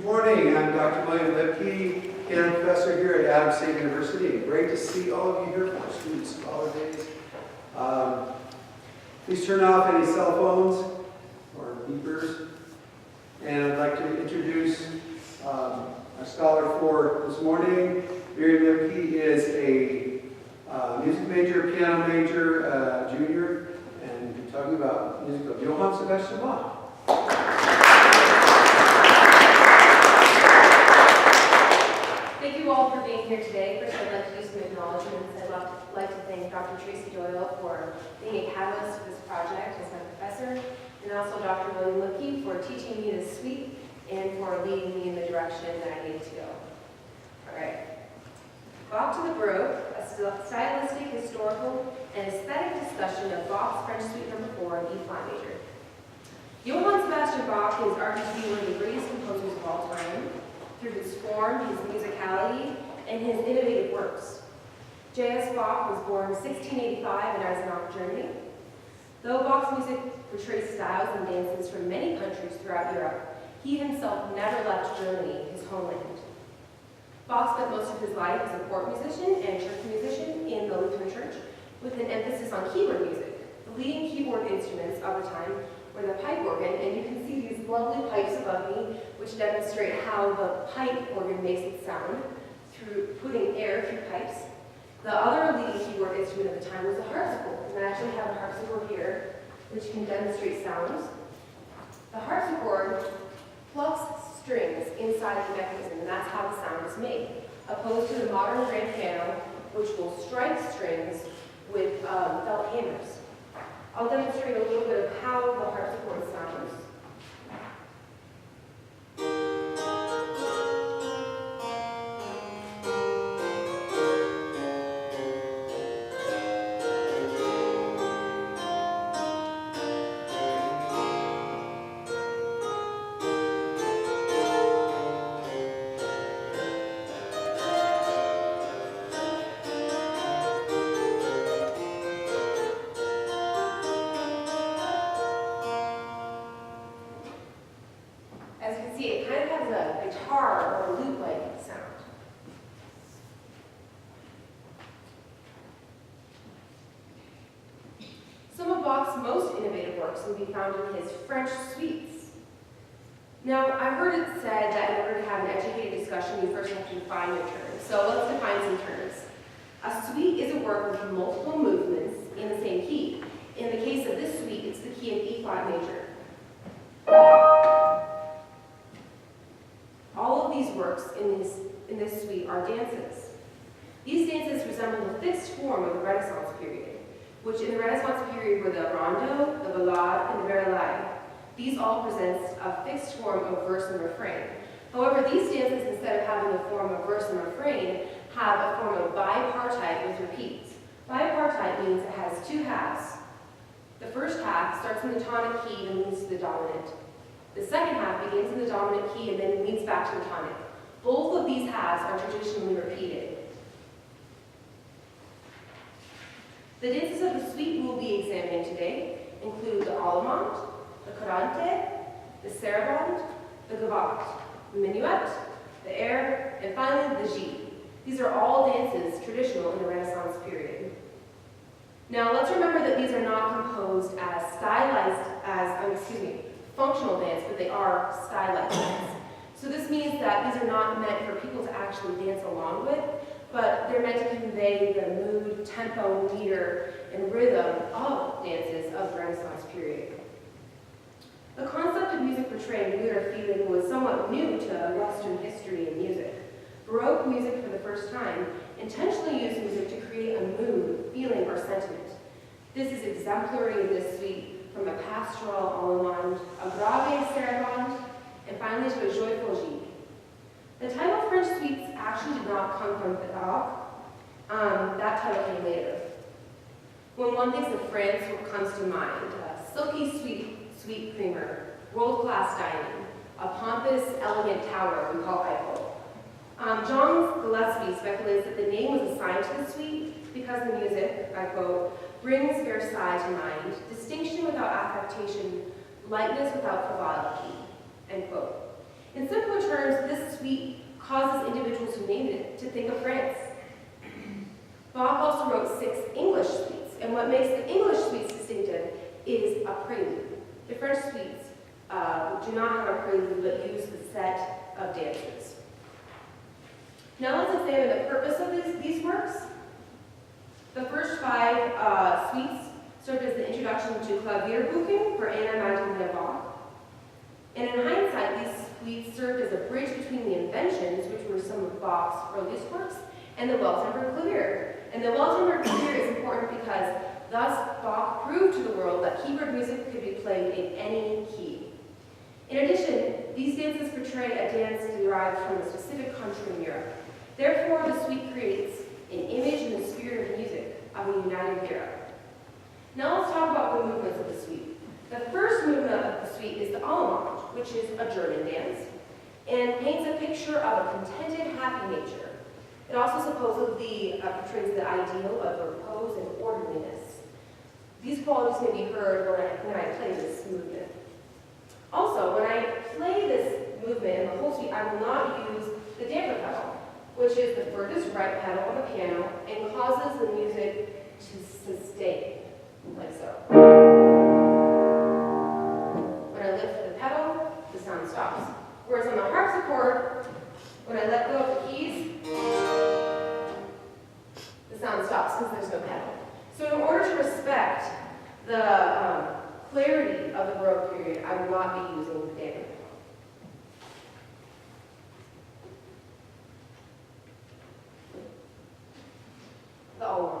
Good morning, I'm Dr. William Lipke, piano professor here at Adams State University. Great to see all of you here for Student Scholar Days. Please turn off any cell phones or beepers. And I'd like to introduce our scholar for this morning. Miriam Lipke is a music major, piano major, junior, and we're talking about music of Johann Sebastian Bach. Thank you all for being here today. First, I'd like to do some acknowledgments. I'd like to thank Dr. Tracy Doyle for being a catalyst for this project as my professor, and also Dr. William Lipke for teaching me this suite and for leading me in the direction that I needed to go. All right. Bach to the Baroque, a stylistic, historical, and aesthetic discussion of Bach's French Suite No. 4 in E-flat major. Johann Sebastian Bach is argued to be one of the greatest composers of all time, through his form, his musicality, and his innovative works. J.S. Bach was born in 1685 in Eisenach, Germany. Though Bach's music portrays styles and dances from many countries throughout Europe, he himself never left Germany, his homeland. Bach spent most of his life as a court musician and church musician in the Lutheran Church, with an emphasis on keyboard music. The leading keyboard instruments of the time were the pipe organ, and you can see these lovely pipes above me, which demonstrate how the pipe organ makes its sound through putting air through pipes. The other leading keyboard instrument of the time was the harpsichord, and I actually have a harpsichord here, which can demonstrate sounds. The harpsichord plucks strings inside the mechanism, and that's how the sound is made, opposed to the modern grand piano, which will strike strings with felt hammers. I'll demonstrate a little bit of how the harpsichord sounds. As you can see, it kind of has a guitar or a lute-like sound. Some of Bach's most innovative works will be found in his French suites. Now, I've heard it said that in order to have an educated discussion, you first have to define your terms. So let's define some terms. A suite is a work with multiple movements in the same key. In the case of this suite, it's the key of E-flat major. All of these works in this suite are dances. These dances resemble the fixed form of the Renaissance period, which in the Renaissance period were the rondo, the ballade, and the variaille. These all present a fixed form of verse and refrain. However, these dances, instead of having a form of verse and refrain, have a form of bipartite with repeats. Bipartite means it has two halves. The first half starts in the tonic key and leads to the dominant. The second half begins in the dominant key and then leads back to the tonic. Both of these halves are traditionally repeated. The dances of the suite we will be examining today include the allemande, the courante, the sarabande, the gavotte, the minuet, the air, and finally the gite. These are all dances traditional in the Renaissance period. Now let's remember that these are not composed as functional dance, but they are stylized dance. So this means that these are not meant for people to actually dance along with, but they're meant to convey the mood, tempo, meter, and rhythm of dances of the Renaissance period. The concept of music portraying mood or feeling was somewhat new to Western history and music. Baroque music, for the first time, intentionally used music to create a mood, feeling, or sentiment. This is exemplary in this suite, from a pastoral allemande, a grave sarabande, and finally to a joyful gite. The title French suites actually did not come from Bach. That title came later. When one thinks of France, what comes to mind? A silky sweet creamer, world-class dining, a pompous, elegant tower we call Eiffel. John Gillespie speculates that the name was assigned to the suite because the music, I quote, brings Versailles to mind, distinction without affectation, lightness without frivolity, end quote. In simpler terms, suite causes individuals who named it to think of France. Bach also wrote 6 English suites, and what makes the English suites distinctive is a prelude. The French suites do not have a prelude, but use the set of dances. Now let's examine the purpose of these works. The first 5 suites served as the introduction to Klavierbuchen for Anna Magdalena Bach. And in hindsight, these suites served as a bridge between the inventions, which were some of Bach's earliest works, and the well-tempered clavier. And the well-tempered clavier is important because thus Bach proved to the world that keyboard music could be played in any key. In addition, these dances portray a dance derived from a specific country in Europe. Therefore, the suite creates an image in the spirit of music of a united Europe. Now let's talk about the movements of the suite. The first movement of the suite is the Allemande, which is a German dance, and paints a picture of a contented, happy nature. It also supposedly portrays the ideal of repose and orderliness. These qualities may be heard when I play this movement. Also, when I play this movement in the whole suite, I will not use the damper pedal, which is the furthest right pedal on the piano and causes the music to sustain, like so. When I lift the pedal, the sound stops. Whereas on the harpsichord, when I let go of the keys, the sound stops because there's no pedal. So in order to respect the clarity of the Baroque period, I will not be using the damper pedal. The Allemande.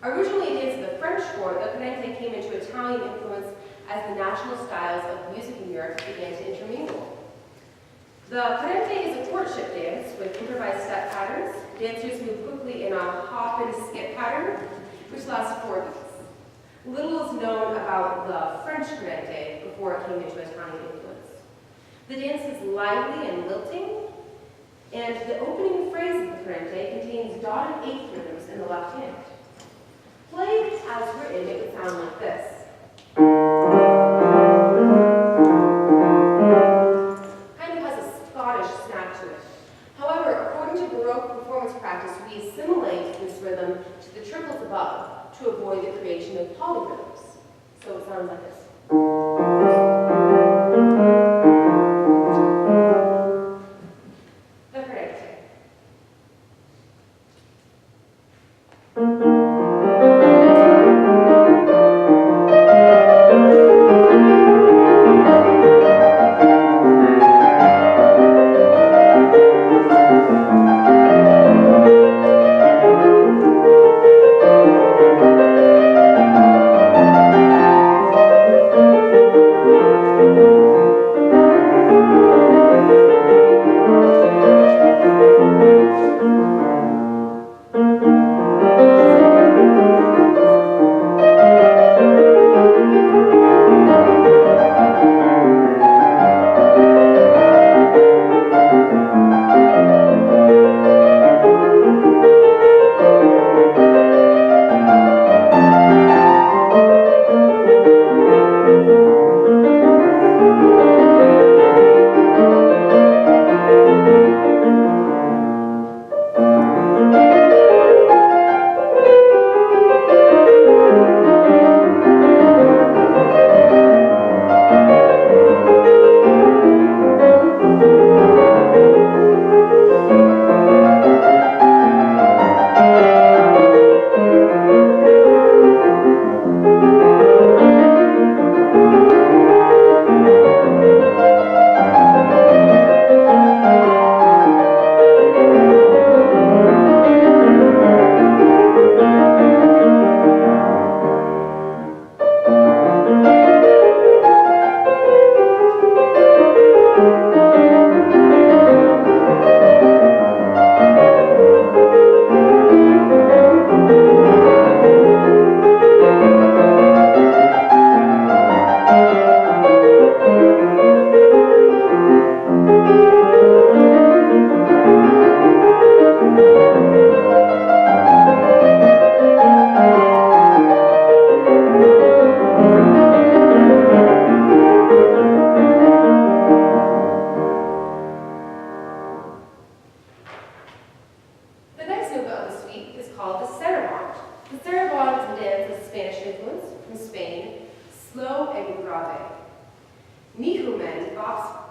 Originally, it is the French form, the canente came into Italian influence as the national styles of music in Europe began to intermingle. The Carente is a courtship dance with improvised step patterns. Dancers move quickly in a hop and skip pattern, which lasts 4 beats. Little is known about the French Carente before it came into Italian influence. The dance is lively and lilting, and the opening phrase of the Carente contains dotted eighth rhythms in the left hand. Played as written, it would sound like this. Kind of has a Scottish snap to it. However, according to Baroque performance practice, we assimilate this rhythm to the triples above to avoid the creation of polyrhythms. So it sounds like this. The Carente.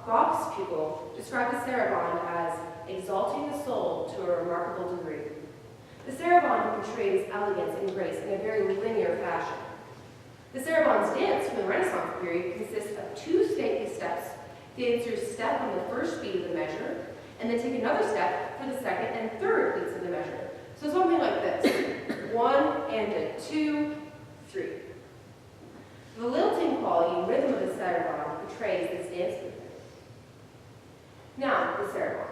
Bach's pupil described the saraband as exalting the soul to a remarkable degree. The saraband portrays elegance and grace in a very linear fashion. The saraband's dance from the Renaissance period consists of two stately steps. Dancers step on the first beat of the measure, and then take another step for the second and third beats of the measure. So something like this: 1 and a 2, 3. The lilting quality and rhythm of the saraband portrays this dance movement. Now, the saraband.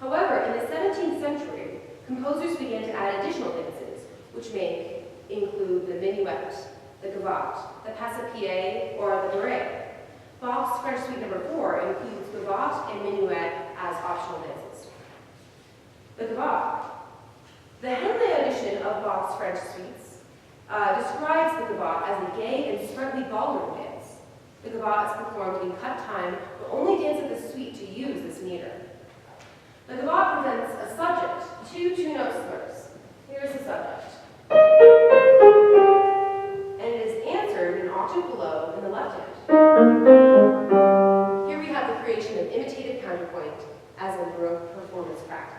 However, in the 17th century, composers began to add additional dances, which may include the minuet, the gavotte, the passepied, or the Baroque. Bach's French Suite No. 4 includes gavotte and minuet as optional dances. The gavotte. The Henley edition of Bach's French Suites describes the gavotte as a gay and sprightly ballroom dance. The gavotte is performed in cut time, but only dance of the suite to use this meter. The gavotte presents a subject, two-note slurs. Here's the subject. And it is answered an octave below in the left hand. Here we have the creation of imitative counterpoint as a Baroque performance practice.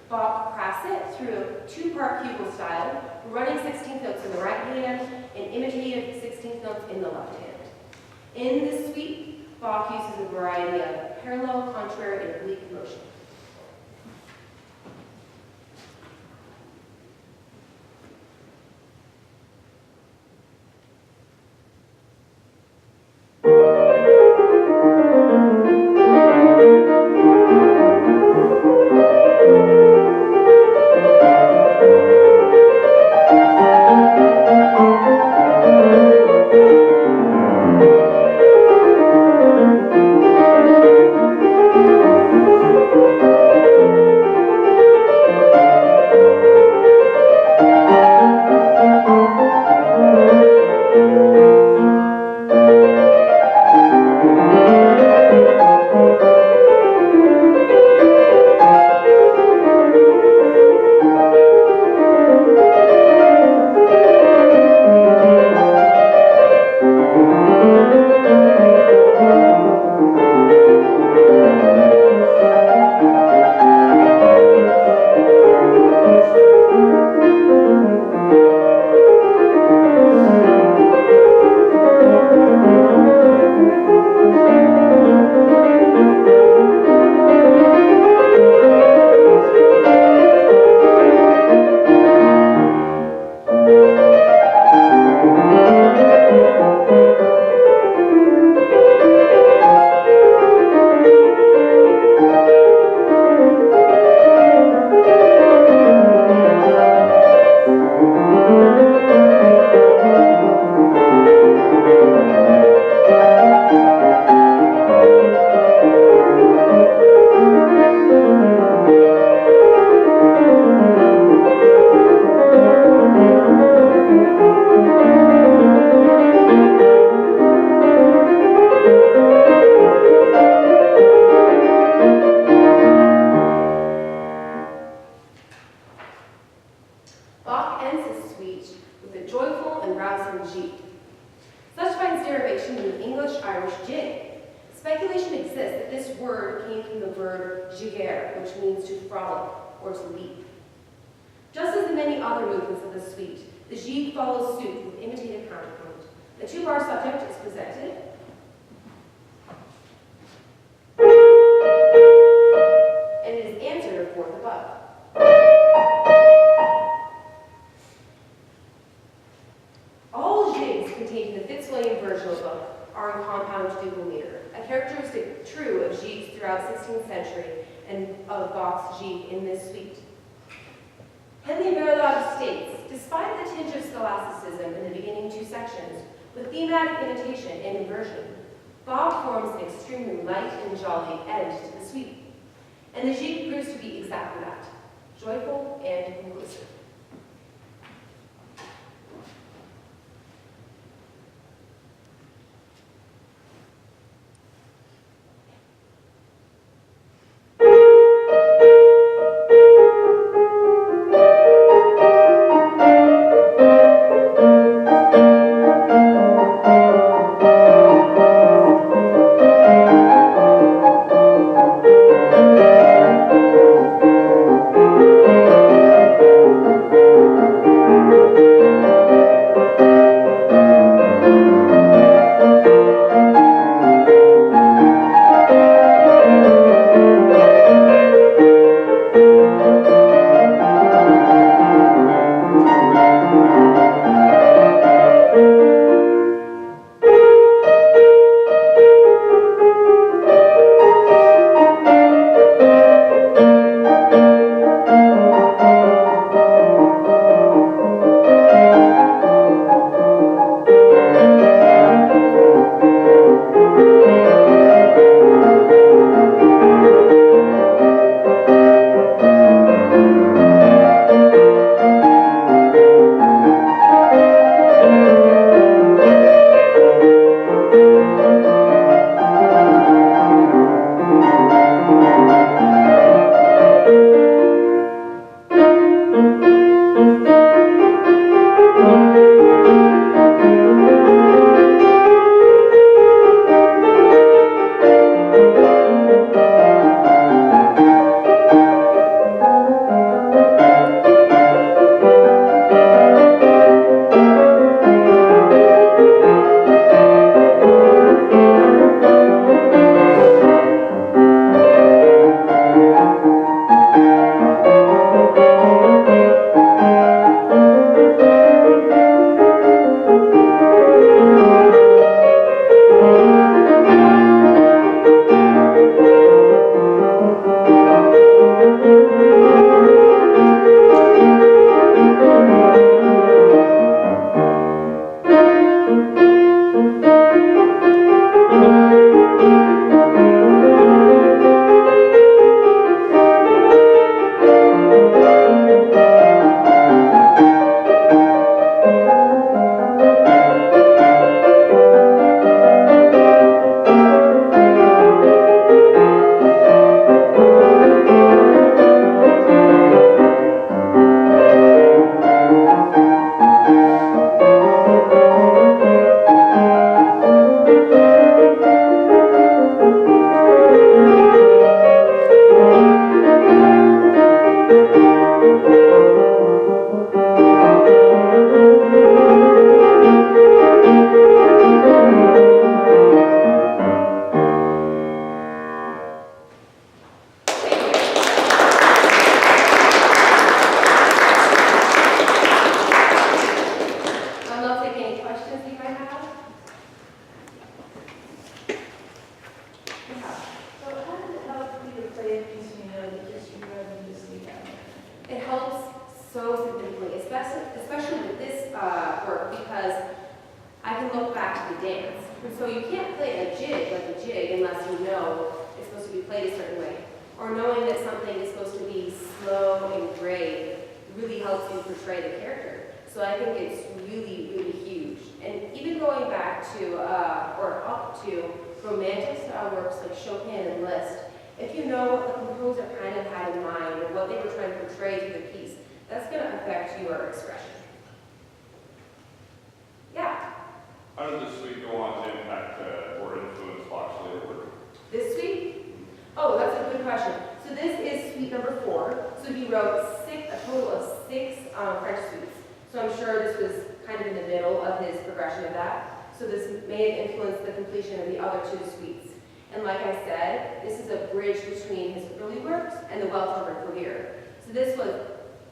Bach crafts it through a two-part bugle style, running 16th notes in the right hand and imitative 16th notes in the left hand. In this suite, Bach uses a variety of parallel, contrary, and oblique motion. Irish jig. Speculation exists that this word came from the verb jiguer, which means to frolic or to leap. Just as the many other movements of the suite, the jig follows suit with imitative counterpoint. The two-bar subject is presented, and it is answered a fourth above. All jigs contained in the Fitzwilliam Virgil book are in compound duple meter, a characteristic true of jigs throughout 16th century and of Bach's jig in this suite. Henry Berlage states, despite the tinge of scholasticism in the beginning two sections, with thematic imitation and inversion, Bach forms an extremely light and jolly end to the suite. And the jig proves to be exactly that, joyful and inclusive. How does this suite go on to impact or the other two suites. And like I said, this is a bridge between his early works and the Weltschmerz Clavier. So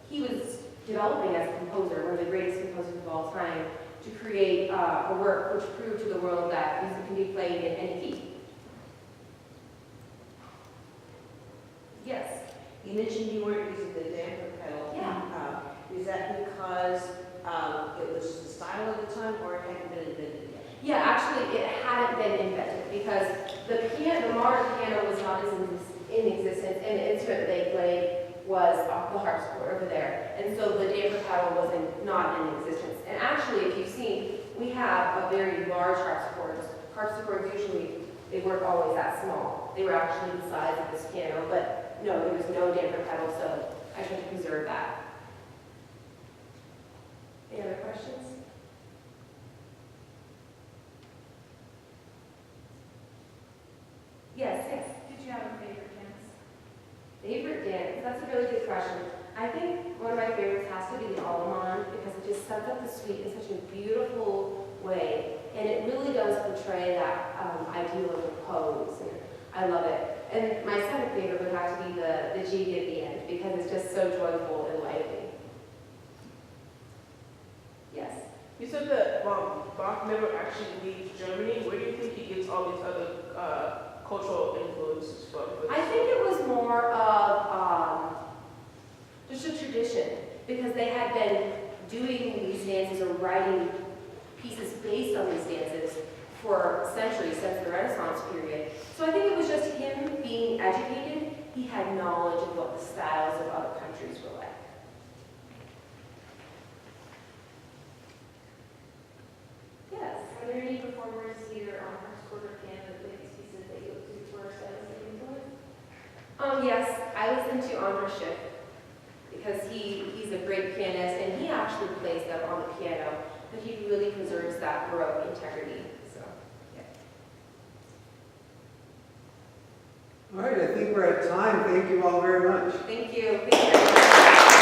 he was developing as a composer, one of the greatest composers of all time, to create a work which proved to the world that music can be played in any key. Yes? You mentioned you weren't using the damper pedal. Yeah. Is that because it was the style at the time, or it hadn't been invented yet? Yeah, actually, it hadn't been invented because the modern piano was not in existence, and the instrument they played was the harpsichord over there. And so the damper pedal was not in existence. And actually, if you've seen, we have a very large harpsichords. Harpsichords usually, they weren't always that small. They were actually the size of this piano, but no, there was no damper pedal, so I tried to preserve that. Any other questions? Yes, yes. Did you have a favorite dance? Favorite dance? That's a really good question. I think one of my favorites has to be the Allemande because it just sets up the suite in such a beautiful way, and it really does portray that ideal of repose, and I love it. And my second favorite would have to be the G at the end because it's just so joyful and lively. Yes? You said that Bach never actually leaves Germany. Where do you think he gets all these other cultural influences from? I think it was more of just a tradition because they had been doing these dances or writing pieces based on these dances for centuries, since the Renaissance period. So I think it was just him being educated. He had knowledge of what the styles of other countries were like. Yes? Are there any performers either on harpsichord or piano that play these pieces that you look to for styles that you enjoy? Yes, I listen to André Schiff because he's a great pianist and he actually plays them on the piano, but he really preserves that Baroque integrity. So, yeah. All right, I think we're at time. Thank you all very much. Thank you. Thank you very much.